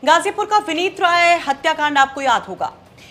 गाजीपुर का विनीत राय हत्याकांड आपको याद होगा।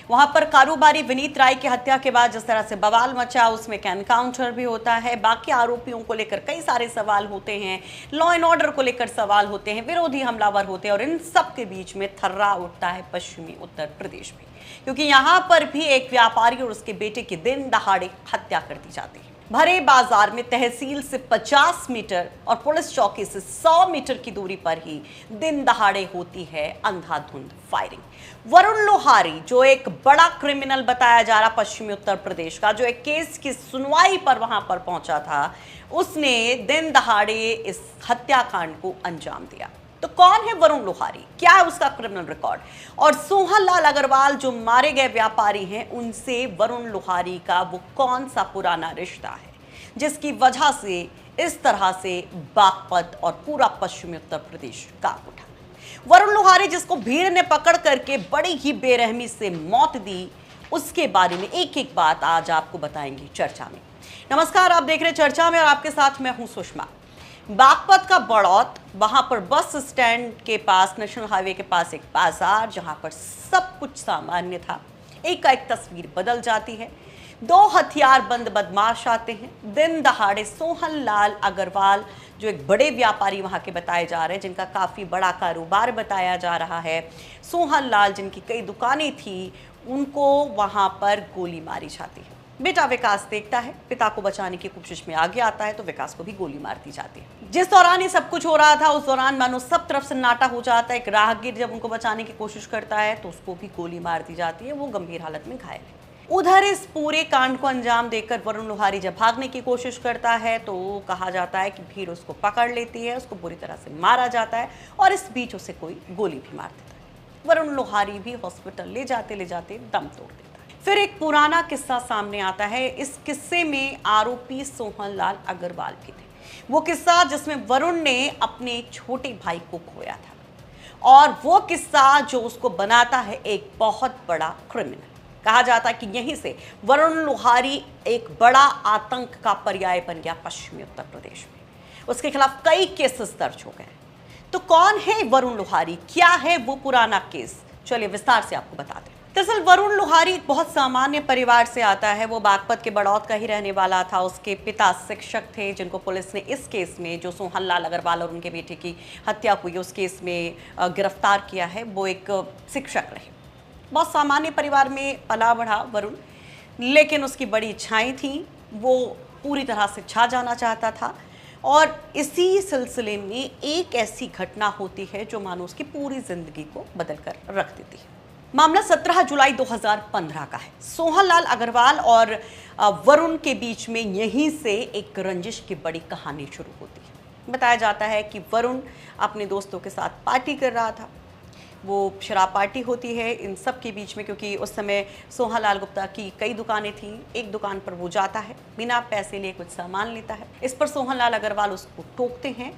वहां पर कारोबारी विनीत राय की हत्या के बाद जिस तरह से बवाल मचा, उसमें एक एनकाउंटर भी होता है। बाकी आरोपियों को लेकर कई सारे सवाल होते हैं, लॉ एंड ऑर्डर को लेकर सवाल होते हैं, विरोधी हमलावर होते हैं और इन सब के बीच में थर्रा उठता है पश्चिमी उत्तर प्रदेश में, क्योंकि यहां पर भी एक व्यापारी और उसके बेटे की दिन दहाड़े हत्या कर दी जाती है। भरे बाजार में तहसील से 50 मीटर और पुलिस चौकी से 100 मीटर की दूरी पर ही दिन दहाड़े होती है अंधाधुंध फायरिंग। वरुण लोहारी, जो एक बड़ा क्रिमिनल बताया जा रहा पश्चिमी उत्तर प्रदेश का, जो एक केस की सुनवाई पर वहां पर पहुंचा था, उसने दिन दहाड़े इस हत्याकांड को अंजाम दिया। तो कौन है वरुण लोहारी, क्या है उसका क्रिमिनल रिकॉर्ड, और सोहन लाल अग्रवाल जो मारे गए व्यापारी हैं, उनसे वरुण लोहारी का वो कौन सा पुराना रिश्ता है जिसकी वजह से इस तरह से बागपत और पूरा पश्चिमी उत्तर प्रदेश कांप उठा। वरुण लोहारी, जिसको भीड़ ने पकड़ करके बड़ी ही बेरहमी से मौत दी, उसके बारे में एक एक बात आज आपको बताएंगे चर्चा में। नमस्कार, आप देख रहे हैं चर्चा में और आपके साथ मैं हूं सुषमा। बागपत का बड़ौत, वहां पर बस स्टैंड के पास, नेशनल हाईवे के पास एक बाजार जहां पर सब कुछ सामान्य था, एक तस्वीर बदल जाती है। दो हथियारबंद बदमाश आते हैं। दिन दहाड़े सोहन लाल अग्रवाल, जो एक बड़े व्यापारी वहां के बताए जा रहे हैं, जिनका काफी बड़ा कारोबार बताया जा रहा है, सोहन लाल जिनकी कई दुकानें थी, उनको वहां पर गोली मारी जाती है। बेटा विकास देखता है, पिता को बचाने की कोशिश में आगे आता है तो विकास को भी गोली मार दी जाती है। जिस दौरान ये सब कुछ हो रहा था, उस दौरान मानो सब तरफ सन्नाटा हो जाता है। एक राहगीर जब उनको बचाने की कोशिश करता है तो उसको भी गोली मार दी जाती है, वो गंभीर हालत में घायल है। उधर इस पूरे कांड को अंजाम देकर वरुण लोहारी जब भागने की कोशिश करता है तो कहा जाता है कि भीड़ उसको पकड़ लेती है, उसको बुरी तरह से मारा जाता है और इस बीच उसे कोई गोली भी मार देता है। वरुण लोहारी भी हॉस्पिटल ले जाते दम तोड़ देता है। फिर एक पुराना किस्सा सामने आता है। इस किस्से में आरोपी सोहन लाल अग्रवाल भी थे। वो किस्सा जिसमें वरुण ने अपने छोटे भाई को खोया था, और वो किस्सा जो उसको बनाता है एक बहुत बड़ा क्रिमिनल। कहा जाता है कि यहीं से वरुण लोहारी एक बड़ा आतंक का पर्याय बन गया पश्चिमी उत्तर प्रदेश में। उसके खिलाफ कई केसेस दर्ज हो गए। तो कौन है वरुण लोहारी, क्या है वो पुराना केस, चलिए विस्तार से आपको बताते हैं। दरअसल वरुण लोहारी एक बहुत सामान्य परिवार से आता है। वो बागपत के बड़ौत का ही रहने वाला था। उसके पिता शिक्षक थे, जिनको पुलिस ने इस केस में, जो सोहन लाल अग्रवाल और उनके बेटे की हत्या हुई, उस केस में गिरफ्तार किया है। वो एक शिक्षक रहे। बहुत सामान्य परिवार में पला बढ़ा वरुण, लेकिन उसकी बड़ी इच्छाएं थीं। वो पूरी तरह से छा जाना चाहता था और इसी सिलसिले में एक ऐसी घटना होती है जो मानो उसकी पूरी जिंदगी को बदल कर रख देती है। मामला 17 जुलाई 2015 का है। सोहन लाल अग्रवाल और वरुण के बीच में यहीं से एक रंजिश की बड़ी कहानी शुरू होती है। बताया जाता है कि वरुण अपने दोस्तों के साथ पार्टी कर रहा था। वो शराब पार्टी होती है इन सब के बीच में, क्योंकि उस समय सोहन लाल गुप्ता की कई दुकानें थीं। एक दुकान पर वो जाता है, बिना पैसे लिए कुछ सामान लेता है। इस पर सोहन लाल अग्रवाल उसको टोकते हैं।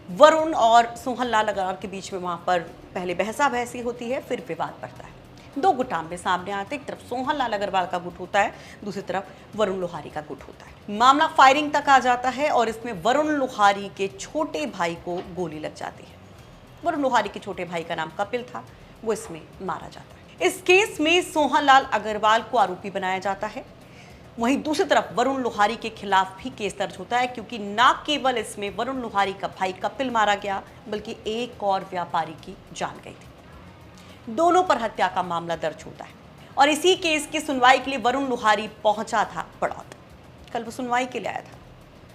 वरुण और सोहन लाल अग्रवाल के बीच में वहाँ पर पहले बहसा बहसी होती है, फिर विवाद बढ़ता है। दो गुट आमने सामने आते, एक तरफ सोहन लाल अग्रवाल का गुट होता है, दूसरी तरफ वरुण लोहारी का गुट होता है। मामला फायरिंग तक आ जाता है और इसमें वरुण लोहारी के छोटे भाई को गोली लग जाती है। वरुण लोहारी के छोटे भाई का नाम कपिल था, वो इसमें मारा जाता है। इस केस में सोहन लाल अग्रवाल को आरोपी बनाया जाता है। वहीं दूसरी तरफ वरुण लोहारी के खिलाफ भी केस दर्ज होता है, क्योंकि न केवल इसमें वरुण लोहारी का भाई कपिल मारा गया, बल्कि एक और व्यापारी की जान गई थी। दोनों पर हत्या का मामला दर्ज होता है और इसी केस की सुनवाई के लिए वरुण लोहारी पहुंचा था बड़ौत। कल वो सुनवाई के लिए आया था,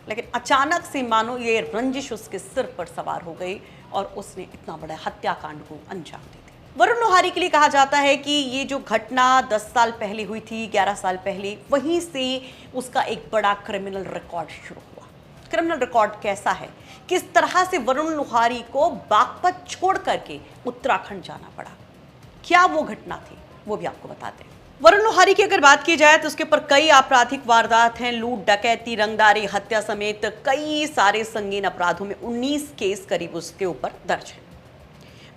लेकिन अचानक से मानो ये रंजिश उसके सिर पर सवार हो गई और उसने इतना बड़ा हत्याकांड को अंजाम दे दिया। वरुण लोहारी के लिए कहा जाता है कि ये जो घटना 10 साल पहले हुई थी, 11 साल पहले, वहीं से उसका एक बड़ा क्रिमिनल रिकॉर्ड शुरू हुआ। क्रिमिनल रिकॉर्ड कैसा है, किस तरह से वरुण लोहारी को बागपत छोड़ करके उत्तराखंड जाना पड़ा, क्या वो घटना थी, वो भी आपको बताते हैं। वरुण लोहारी की अगर बात की जाए तो उसके ऊपर कई आपराधिक वारदात हैं। लूट, डकैती, रंगदारी, हत्या समेत कई सारे संगीन अपराधों में 19 केस करीब उसके ऊपर दर्ज है।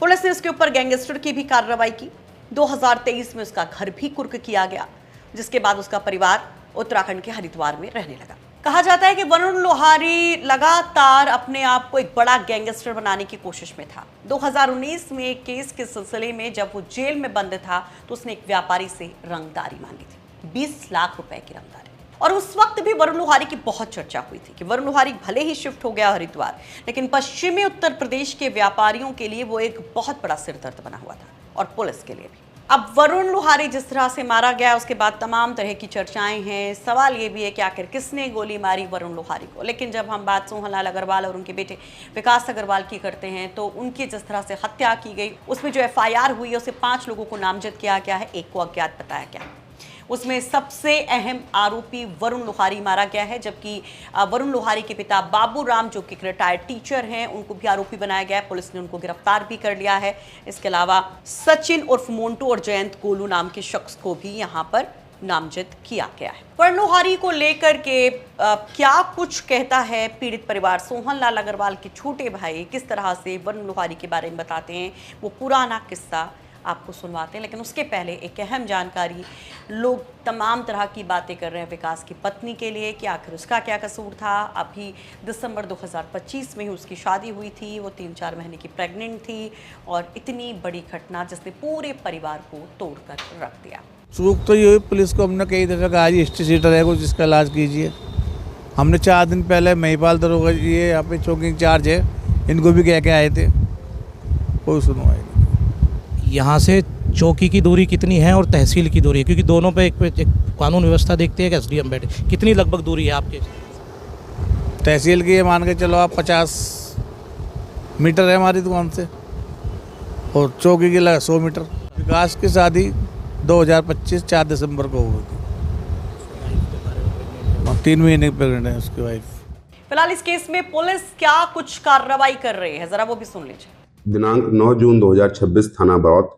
पुलिस ने उसके ऊपर गैंगस्टर की भी कार्रवाई की। 2023 में उसका घर भी कुर्क किया गया, जिसके बाद उसका परिवार उत्तराखंड के हरिद्वार में रहने लगा। कहा जाता है कि वरुण लोहारी लगातार अपने आप को एक बड़ा गैंगस्टर बनाने की कोशिश में था। 2019 में एक केस के सिलसिले में जब वो जेल में बंद था तो उसने एक व्यापारी से रंगदारी मांगी थी, 20 लाख रुपए की रंगदारी। और उस वक्त भी वरुण लोहारी की बहुत चर्चा हुई थी कि वरुण लोहारी भले ही शिफ्ट हो गया हरिद्वार, लेकिन पश्चिमी उत्तर प्रदेश के व्यापारियों के लिए वो एक बहुत बड़ा सिरदर्द बना हुआ था और पुलिस के लिए भी। अब वरुण लोहारी जिस तरह से मारा गया उसके बाद तमाम तरह की चर्चाएं हैं। सवाल ये भी है कि आखिर किसने गोली मारी वरुण लोहारी को। लेकिन जब हम बात सोहनलाल अग्रवाल और उनके बेटे विकास अग्रवाल की करते हैं तो उनकी जिस तरह से हत्या की गई, उसमें जो FIR हुई है उसे 5 लोगों को नामजद किया गया है, 1 को अज्ञात बताया गया। उसमें सबसे अहम आरोपी वरुण लोहारी मारा गया है, जबकि वरुण लोहारी के पिता बाबू राम जो कि रिटायर्ड टीचर हैं उनको भी आरोपी बनाया गया है। पुलिस ने उनको गिरफ्तार भी कर लिया है। इसके अलावा सचिन उर्फ मोन्टू और जयंत गोलू नाम के शख्स को भी यहाँ पर नामजद किया गया है। वरुण लोहारी को लेकर के क्या कुछ कहता है पीड़ित परिवार। सोहनलाल अग्रवाल के छोटे भाई किस तरह से वरुण लोहारी के बारे में बताते हैं, वो पुराना किस्सा आपको सुनवाते हैं। लेकिन उसके पहले एक अहम जानकारी, लोग तमाम तरह की बातें कर रहे हैं विकास की पत्नी के लिए कि आखिर उसका क्या कसूर था। अभी दिसंबर 2025 में ही उसकी शादी हुई थी, वो 3-4 महीने की प्रेग्नेंट थी और इतनी बड़ी घटना जिसने पूरे परिवार को तोड़कर रख दिया। चूक तो ये हुई, पुलिस को हमने कई दफ़े कहा जी हिस्ट्री सीटर है कुछ जिसका इलाज कीजिए। हमने 4 दिन पहले महिपाल दरोगा जी यहाँ पे चौकी इंचार्ज है, इनको भी कह के आए थे, कोई सुनवाई नहीं। यहाँ से चौकी की दूरी कितनी है और तहसील की दूरी है, क्योंकि दोनों पे एक कानून व्यवस्था देखते हैं कि SDM बैठे, कितनी लगभग दूरी है आपके? तहसील की ये मान के चलो आप 50 मीटर है हमारी दुकान से और चौकी की लगा 100 मीटर। विकास की शादी 2025 4 दिसंबर को हुई थी, 3 महीने प्रेगनेंट है उसकी वाइफ। फिलहाल इस केस में पुलिस क्या कुछ कार्रवाई कर रही है, जरा वो भी सुन लीजिए। दिनांक 9 जून 2026 थाना बड़ौत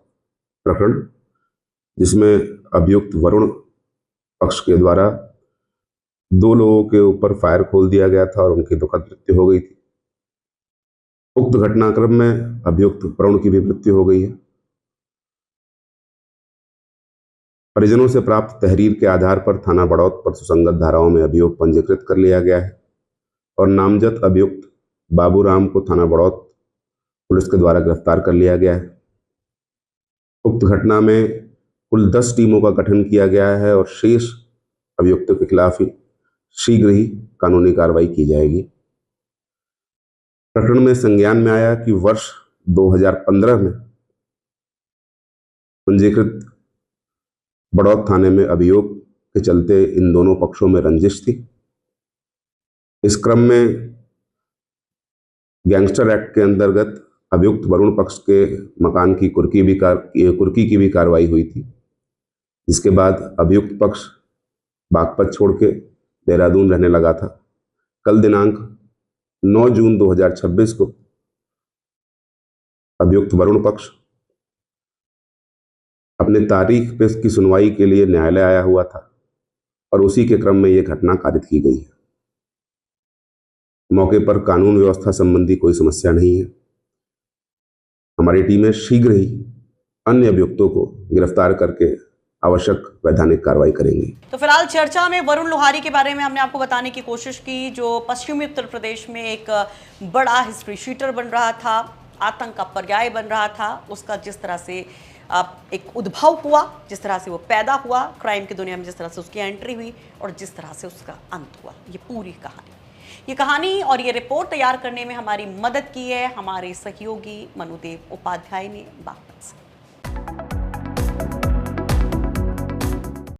प्रकरण, जिसमें अभियुक्त वरुण पक्ष के द्वारा 2 लोगों के ऊपर फायर खोल दिया गया था और उनकी दुखद मृत्यु हो गई थी। उक्त घटनाक्रम में अभियुक्त वरुण की भी मृत्यु हो गई है। परिजनों से प्राप्त तहरीर के आधार पर थाना बड़ौत पर सुसंगत धाराओं में अभियोग पंजीकृत कर लिया गया है और नामजद अभियुक्त बाबू राम को थाना बड़ौत पुलिस के द्वारा गिरफ्तार कर लिया गया है। उक्त घटना में कुल 10 टीमों का गठन किया गया है और शेष अभियुक्तों के खिलाफ शीघ्र ही कानूनी कार्रवाई की जाएगी। प्रकरण में संज्ञान में आया कि वर्ष 2015 में पंजीकृत बड़ौत थाने में अभियोग के चलते इन दोनों पक्षों में रंजिश थी। इस क्रम में गैंगस्टर एक्ट के अंतर्गत अभियुक्त वरुण पक्ष के मकान की कुर्की की भी कार्रवाई हुई थी, जिसके बाद अभियुक्त पक्ष बागपत छोड़ के देहरादून रहने लगा था। कल दिनांक 9 जून 2026 को अभियुक्त वरुण पक्ष अपने तारीख पे की सुनवाई के लिए न्यायालय आया हुआ था और उसी के क्रम में यह घटना कारित की गई है। मौके पर कानून व्यवस्था संबंधी कोई समस्या नहीं है। हमारी टीमें शीघ्र ही अन्य अभियुक्तों को गिरफ्तार करके आवश्यक वैधानिक कार्रवाई करेंगी। तो फिलहाल चर्चा में वरुण लोहारी के बारे में हमने आपको बताने की कोशिश की, जो पश्चिमी उत्तर प्रदेश में एक बड़ा हिस्ट्री शीटर बन रहा था, आतंक का पर्याय बन रहा था। उसका जिस तरह से एक उद्भव हुआ, जिस तरह से वो पैदा हुआ क्राइम की दुनिया में, जिस तरह से उसकी एंट्री हुई और जिस तरह से उसका अंत हुआ, ये पूरी कहानी और ये रिपोर्ट तैयार करने में हमारी मदद की है हमारे सहयोगी मनुदेव उपाध्याय ने बागपत से।